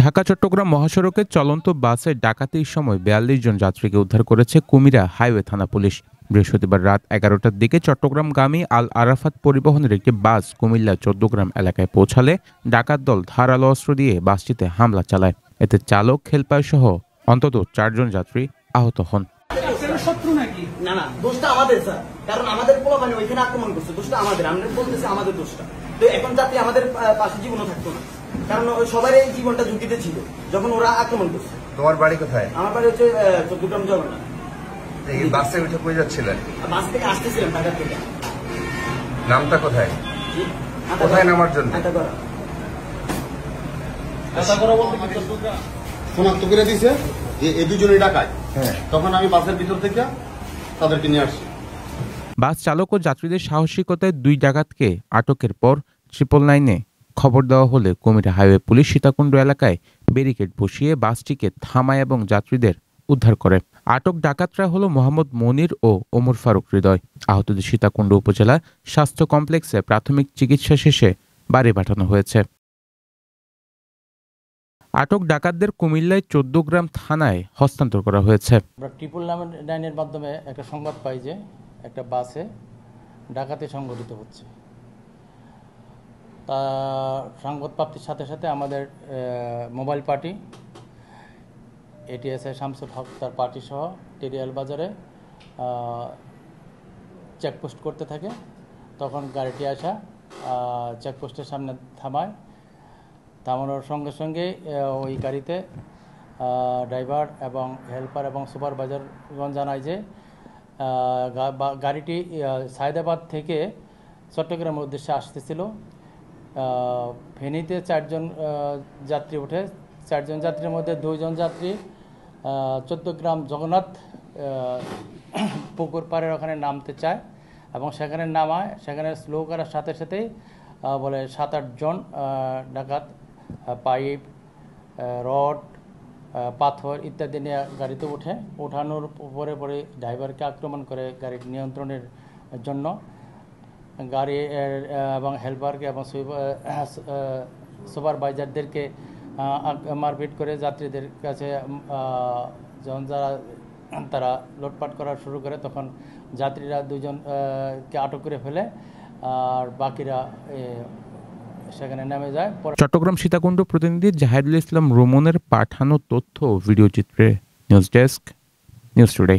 ঢাকা চট্টগ্রাম মহাসড়কে চলন্ত বাসে ডাকাতির সময় ৪২ জন যাত্রীকে উদ্ধার করেছে কুমিরা হাইওয়ে থানা পুলিশ। বৃহস্পতিবার রাত ১১টার দিকে চট্টগ্রামগামী আল আরাফাত পরিবহনের একটি বাস কুমিল্লা ১৪গ্রাম এলাকায় পৌঁছালে ডাকাত দল ধারালো অস্ত্র দিয়ে বাসটিতে হামলা চালায়। এতে চালক, হেলপার সহ অন্তত ৪ জন যাত্রী আহত হন। না না, দোষটা আমাদের স্যার, কারণ আমাদের পোলাপানি ওইখানে আক্রমণ করছে, দোষটা আমাদের। আমরা বলতেছি আমাদের দোষটা, তো এখন যাতে আমাদের পাশে জীবনও থাকতো না, কারণ সবার এই জীবনটা ঝুঁকিতে ছিল যখন ওরা আক্রমণ করছে। তোমার বাড়ি কোথায়? আমার বাড়ি হচ্ছে ১৪গ্রাম জগন্নাথ। এই বাসে উঠে কই যাচ্ছিলেন? বাস থেকে আসতেছিলাম ঢাকা থেকে। নামটা কোথায়? কোথায় নামার জন্য? শনাক্ত করে দিছে যে এই দুজনেই ডাকায়। তখন আমি বাসের ভিতর থেকে তাদেরকে নিয়ে আসছি। বাস চালক ও যাত্রীদের সাহসিকতায় ২ ডাকাতকে আটকের পর 999-এ খবর দেওয়া হলে কুমিরা হাইওয়ে পুলিশ সীতাকুণ্ড এলাকায় ব্যারিকেড বসিয়ে বাসটিকে থামায় এবং যাত্রীদের উদ্ধার করে। আটক ডাকাতরা হলো মোহাম্মদ মনির ও ওমর ফারুক হৃদয়। আহতদের সীতাকুণ্ড উপজেলা স্বাস্থ্য কমপ্লেক্সে প্রাথমিক চিকিৎসা শেষে বাড়ি পাঠানো হয়েছে। আটক ডাকাতদের কুমিল্লায় ১৪গ্রাম থানায় হস্তান্তর করা হয়েছে। আমরা 999-এর মাধ্যমে একটা সংবাদ পাই যে একটা বাসে ডাকাতি সংঘটিত হচ্ছে। তা সংবাদ প্রাপ্তির সাথে সাথে আমাদের মোবাইল পার্টি, এটিএসআই শামসুল হক তার পার্টি সহ টেরিয়াল বাজারে চেকপোস্ট করতে থাকে। তখন গাড়িটি আসা চেকপোস্টের সামনে থামায়। থামানোর সঙ্গে সঙ্গে ওই গাড়িতে ড্রাইভার এবং হেল্পার এবং সুপারভাইজারগণ জানায় যে গাড়িটি সায়দাবাদ থেকে চট্টগ্রামের উদ্দেশ্যে আসতেছিল। ফেনীতে ৪ জন যাত্রী ওঠে। ৪ জন যাত্রীর মধ্যে 2 জন যাত্রী ১৪গ্রাম জগন্নাথ পুকুর পাড়ের ওখানে নামতে চায় এবং সেখানে নামায়। সেখানে স্লো করার সাথে সাথেই বলে ৭-৮ জন ডাকাত পাইপ, রড, পাথর ইত্যাদি নিয়ে গাড়িতে ওঠে। ওঠানোর পরে ড্রাইভারকে আক্রমণ করে গাড়ির নিয়ন্ত্রণের জন্য। গাড়ি এবং হেল্পারকে এবং সুপারভাইজারদেরকে মারপিট করে যাত্রীদের কাছে যখন তারা লুটপাট করা শুরু করে তখন যাত্রীরা 2 জনকে আটক করে ফেলে আর বাকিরা সেখানে নেমে যায়। চট্টগ্রাম সীতাকুণ্ড প্রতিনিধি জাহিদুল ইসলাম রোমনের পাঠানো তথ্য ও ভিডিও চিত্রে নিউজ ডেস্ক, নিউজ টুডে।